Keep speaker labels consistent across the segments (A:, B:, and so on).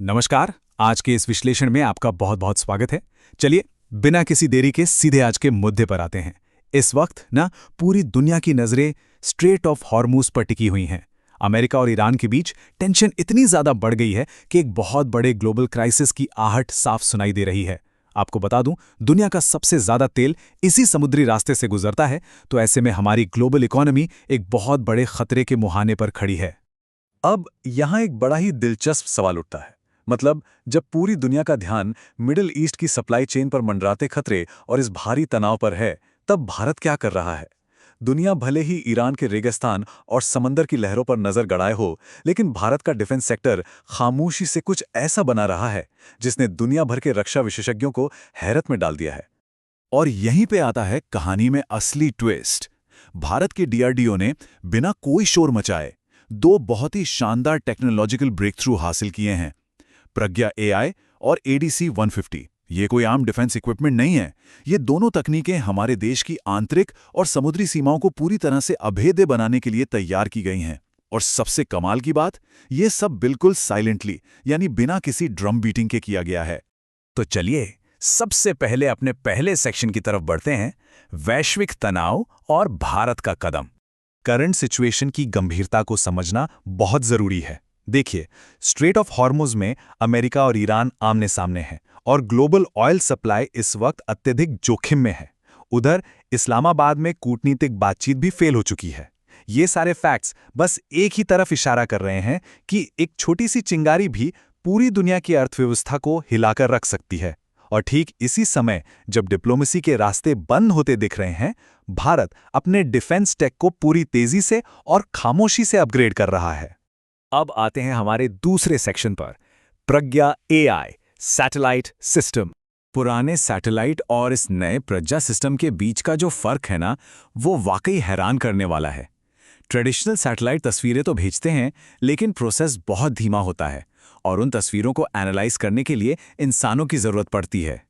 A: नमस्कार। आज के इस विश्लेषण में आपका बहुत बहुत स्वागत है। चलिए, बिना किसी देरी के सीधे आज के मुद्दे पर आते हैं। इस वक्त ना पूरी दुनिया की नज़रें स्ट्रेट ऑफ हॉर्मूज पर टिकी हुई हैं। अमेरिका और ईरान के बीच टेंशन इतनी ज़्यादा बढ़ गई है कि एक बहुत बड़े ग्लोबल क्राइसिस की आहट साफ सुनाई दे रही है। आपको बता दूं, दुनिया का सबसे ज़्यादा तेल इसी समुद्री रास्ते से गुजरता है, तो ऐसे में हमारी ग्लोबल इकोनॉमी एक बहुत बड़े खतरे के मुहाने पर खड़ी है।
B: अब यहाँ एक बड़ा ही दिलचस्प सवाल उठता है। मतलब, जब पूरी दुनिया का ध्यान मिडिल ईस्ट की सप्लाई चेन पर मंडराते खतरे और इस भारी तनाव पर है, तब भारत क्या कर रहा है? दुनिया भले ही ईरान के रेगिस्तान और समंदर की लहरों पर नजर गड़ाए हो, लेकिन भारत का डिफेंस सेक्टर खामोशी से कुछ ऐसा बना रहा है जिसने दुनिया भर के रक्षा विशेषज्ञों को हैरत में डाल दिया है।
C: और यहीं पे आता है कहानी में असली ट्विस्ट। भारत के डीआरडीओ ने बिना कोई शोर मचाए दो बहुत ही शानदार टेक्नोलॉजिकल ब्रेकथ्रू हासिल किए हैं। प्रज्ञा एआई और एडीसी 150। ये कोई आम डिफेंस इक्विपमेंट नहीं है। ये दोनों तकनीकें हमारे देश की आंतरिक और समुद्री सीमाओं को पूरी तरह से अभेद्य बनाने के लिए तैयार की गई हैं। और सबसे कमाल की बात, ये सब बिल्कुल साइलेंटली, यानी बिना किसी ड्रम बीटिंग के किया गया है।
A: तो चलिए, सबसे पहले अपने पहले सेक्शन की तरफ बढ़ते हैं, वैश्विक तनाव और भारत का कदम। करंट सिचुएशन की गंभीरता को समझना बहुत जरूरी है। देखिए, स्ट्रेट ऑफ हॉर्मुज में अमेरिका और ईरान आमने सामने हैं और ग्लोबल ऑयल सप्लाई इस वक्त अत्यधिक जोखिम में है। उधर इस्लामाबाद में कूटनीतिक बातचीत भी फेल हो चुकी है। ये सारे फैक्ट्स बस एक ही तरफ इशारा कर रहे हैं कि एक छोटी सी चिंगारी भी पूरी दुनिया की अर्थव्यवस्था को हिलाकर रख सकती है। और ठीक इसी समय जब डिप्लोमेसी के रास्ते बंद होते दिख रहे हैं, भारत अपने डिफेंस टेक को पूरी तेजी से और खामोशी से अपग्रेड कर रहा है। अब आते हैं हमारे दूसरे सेक्शन पर, प्रज्ञा एआई सैटेलाइट सिस्टम। पुराने सैटेलाइट और इस नए प्रज्ञा सिस्टम के बीच का जो फर्क है ना, वो वाकई हैरान करने वाला है। ट्रेडिशनल सैटेलाइट तस्वीरें तो भेजते हैं, लेकिन प्रोसेस बहुत धीमा होता है और उन तस्वीरों को एनालाइज करने के लिए इंसानों की जरूरत पड़ती है।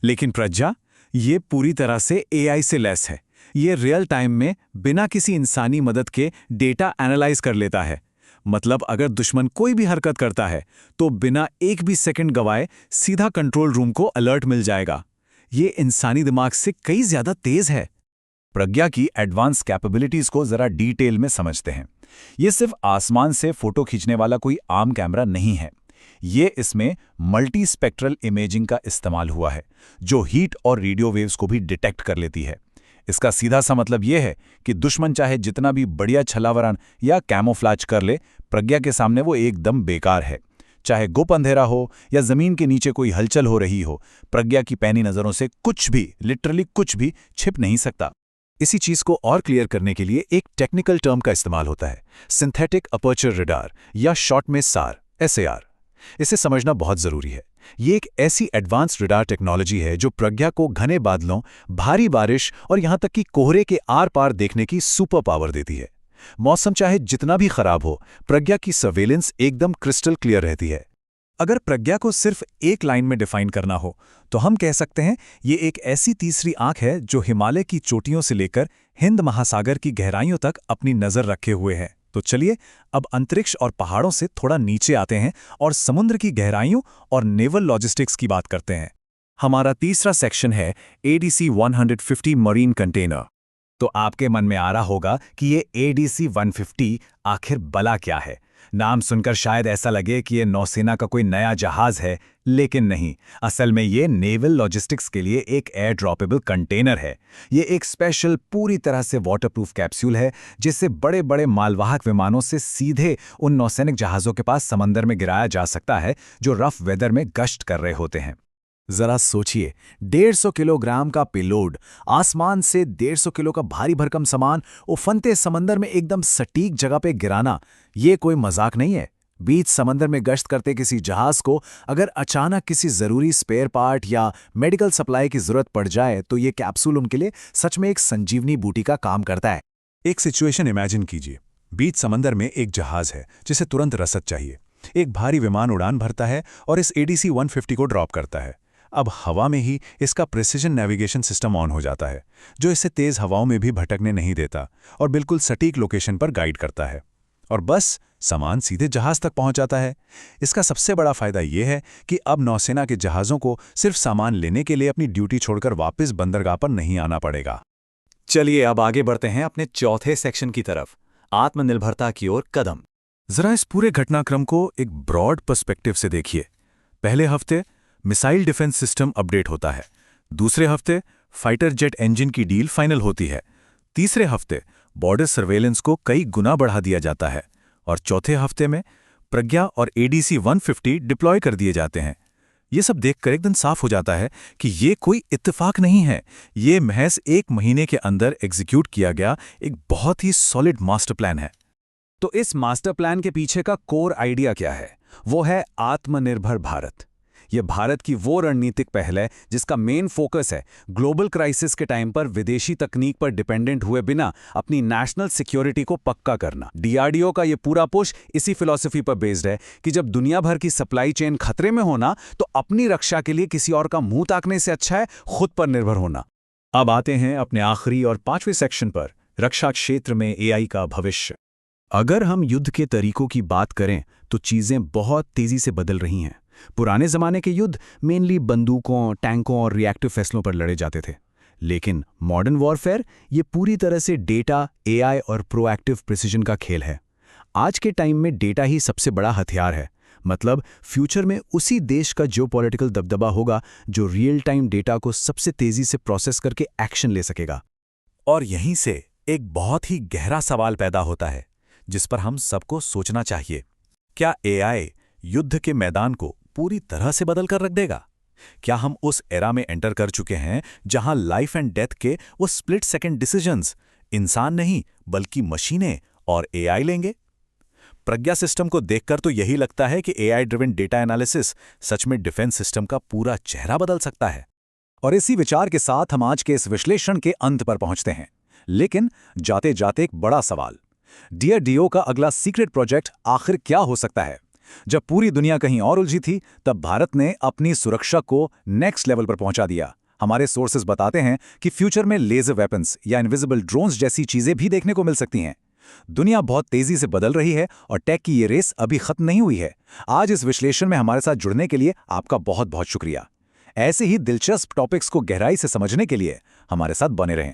A: लेकिन प्रज्ञा, ये पूरी तरह से एआई से लैस है। ये रियल टाइम में बिना किसी इंसानी मदद के डेटा एनालाइज कर लेता है। मतलब अगर दुश्मन कोई भी हरकत करता है तो बिना एक भी सेकंड गवाए सीधा कंट्रोल रूम को अलर्ट मिल जाएगा। ये इंसानी दिमाग से कई ज्यादा तेज है। प्रज्ञा की एडवांस कैपेबिलिटीज को जरा डिटेल में समझते हैं। ये सिर्फ आसमान से फोटो खींचने वाला कोई आम कैमरा नहीं है। ये इसमें मल्टी स्पेक्ट्रल इमेजिंग का इस्तेमाल हुआ है, जो हीट और रेडियो वेव्स को भी डिटेक्ट कर लेती है। इसका सीधा सा मतलब यह है कि दुश्मन चाहे जितना भी बढ़िया छलावरण या कैमोफ्लाज कर ले, प्रज्ञा के सामने वो एकदम बेकार है। चाहे गुप अंधेरा हो या जमीन के नीचे कोई हलचल हो रही हो, प्रज्ञा की पैनी नजरों से कुछ भी, लिटरली कुछ भी छिप नहीं सकता। इसी चीज को और क्लियर करने के लिए एक टेक्निकल टर्म का इस्तेमाल होता है, सिंथेटिक अपर्चर रडार या शॉर्ट में सार, SAR। इसे समझना बहुत जरूरी है। ये एक ऐसी एडवांस रडार टेक्नोलॉजी है जो प्रज्ञा को घने बादलों, भारी बारिश और यहां तक कि कोहरे के आर पार देखने की सुपर पावर देती है। मौसम चाहे जितना भी खराब हो, प्रज्ञा की सर्वेलेंस एकदम क्रिस्टल क्लियर रहती है। अगर प्रज्ञा को सिर्फ एक लाइन में डिफाइन करना हो, तो हम कह सकते हैं ये एक ऐसी तीसरी आंख है जो हिमालय की चोटियों से लेकर हिंद महासागर की गहराइयों तक अपनी नजर रखे हुए है। तो चलिए, अब अंतरिक्ष और पहाड़ों से थोड़ा नीचे आते हैं और समुद्र की गहराइयों और नेवल लॉजिस्टिक्स की बात करते हैं। हमारा तीसरा सेक्शन है ADC 150 मरीन कंटेनर। तो आपके मन में आ रहा होगा कि ये ADC 150 आखिर बला क्या है। नाम सुनकर शायद ऐसा लगे कि ये नौसेना का कोई नया जहाज है, लेकिन नहीं। असल में ये नेवल लॉजिस्टिक्स के लिए एक एयर ड्रॉपेबल कंटेनर है। ये एक स्पेशल पूरी तरह से वाटरप्रूफ कैप्सूल है, जिससे बड़े बड़े मालवाहक विमानों से सीधे उन नौसैनिक जहाज़ों के पास समंदर में गिराया जा सकता है जो रफ वेदर में गश्त कर रहे होते हैं। जरा सोचिए, 150 किलोग्राम का पेलोड, आसमान से 150 किलो का भारी भरकम सामान उफनते समंदर में एकदम सटीक जगह पे गिराना, ये कोई मजाक नहीं है। बीच समंदर में गश्त करते किसी जहाज को अगर अचानक किसी जरूरी स्पेयर पार्ट या मेडिकल सप्लाई की जरूरत पड़ जाए, तो ये कैप्सूल उनके लिए सच में एक संजीवनी बूटी का काम करता है।
C: एक सिचुएशन इमेजिन कीजिए। बीच समंदर में एक जहाज है जिसे तुरंत रसद चाहिए। एक भारी विमान उड़ान भरता है और इस ADC 150 को ड्रॉप करता है। अब हवा में ही इसका प्रिसिजन नेविगेशन सिस्टम ऑन हो जाता है, जो इसे तेज हवाओं में भी भटकने नहीं देता और बिल्कुल सटीक लोकेशन पर गाइड करता है। और बस
A: सामान सीधे जहाज तक पहुंच जाता है। इसका सबसे बड़ा फायदा यह है कि अब नौसेना के जहाज़ों को सिर्फ सामान लेने के लिए अपनी ड्यूटी छोड़कर वापस बंदरगाह पर नहीं आना पड़ेगा।
B: चलिए अब आगे बढ़ते हैं अपने चौथे सेक्शन की तरफ, आत्मनिर्भरता की ओर कदम।
A: जरा इस पूरे घटनाक्रम को एक ब्रॉड पर्सपेक्टिव से देखिए। पहले हफ्ते मिसाइल डिफेंस सिस्टम अपडेट होता है, दूसरे हफ्ते फाइटर जेट इंजन की डील फाइनल होती है, तीसरे हफ्ते बॉर्डर सर्वेलेंस को कई गुना बढ़ा दिया जाता है और चौथे हफ्ते में प्रज्ञा और ADC 150 डिप्लॉय कर दिए जाते हैं। ये सब देखकर एकदम साफ हो जाता है कि ये कोई इत्तेफाक नहीं है, ये महज 1 महीने के अंदर एग्जीक्यूट किया गया एक बहुत ही सॉलिड मास्टर प्लान है।
B: तो इस मास्टर प्लान के पीछे का कोर आइडिया क्या है? वो है आत्मनिर्भर भारत। ये भारत की वो रणनीतिक पहल है जिसका मेन फोकस है ग्लोबल क्राइसिस के टाइम पर विदेशी तकनीक पर डिपेंडेंट हुए बिना अपनी नेशनल सिक्योरिटी को पक्का करना। DRDO का ये पूरा पुश इसी फिलॉसफी पर बेस्ड है कि जब दुनिया भर की सप्लाई चेन खतरे में होना तो अपनी रक्षा के लिए किसी और का मुंह ताकने से अच्छा है खुद पर निर्भर होना।
A: अब आते हैं अपने आखिरी और 5वें सेक्शन पर, रक्षा क्षेत्र में AI का भविष्य।
C: अगर हम युद्ध के तरीकों की बात करें तो चीज़ें बहुत तेज़ी से बदल रही हैं। पुराने ज़माने के युद्ध मेनली बंदूकों, टैंकों और रिएक्टिव फैसलों पर लड़े जाते थे, लेकिन मॉडर्न वॉरफेयर ये पूरी तरह से डेटा, AI और प्रोएक्टिव प्रिसिजन का खेल है। आज के टाइम में डेटा ही सबसे बड़ा हथियार है। मतलब फ्यूचर में उसी देश का जियोपॉलिटिकल दबदबा होगा जो रियल टाइम डेटा को सबसे तेज़ी से प्रोसेस करके एक्शन ले सकेगा।
A: और यहीं से एक बहुत ही गहरा सवाल पैदा होता है जिस पर हम सबको सोचना चाहिए। क्या AI युद्ध के मैदान को पूरी तरह से बदल कर रख देगा? क्या हम उस एरा में एंटर कर चुके हैं जहां लाइफ एंड डेथ के वो स्प्लिट सेकंड डिसीजंस इंसान नहीं बल्कि मशीनें और AI लेंगे? प्रज्ञा सिस्टम को देखकर तो यही लगता है कि AI ड्रिवन डेटा एनालिसिस सच में डिफेंस सिस्टम का पूरा चेहरा बदल सकता है।
B: और इसी विचार के साथ हम आज के इस विश्लेषण के अंत पर पहुंचते हैं। लेकिन जाते जाते एक बड़ा सवाल, DRDO का अगला सीक्रेट प्रोजेक्ट आखिर क्या हो सकता है? जब पूरी दुनिया कहीं और उलझी थी तब भारत ने अपनी सुरक्षा को नेक्स्ट लेवल पर पहुंचा दिया। हमारे सोर्सेज बताते हैं कि फ्यूचर में लेजर वेपन्स या इनविजिबल ड्रोन्स जैसी चीजें भी देखने को मिल सकती हैं। दुनिया बहुत तेजी से बदल रही है और टेक की ये रेस अभी खत्म नहीं हुई है। आज इस विश्लेषण में हमारे साथ जुड़ने के लिए आपका बहुत बहुत शुक्रिया। ऐसे ही दिलचस्प टॉपिक्स को गहराई से समझने के लिए हमारे साथ बने रहें।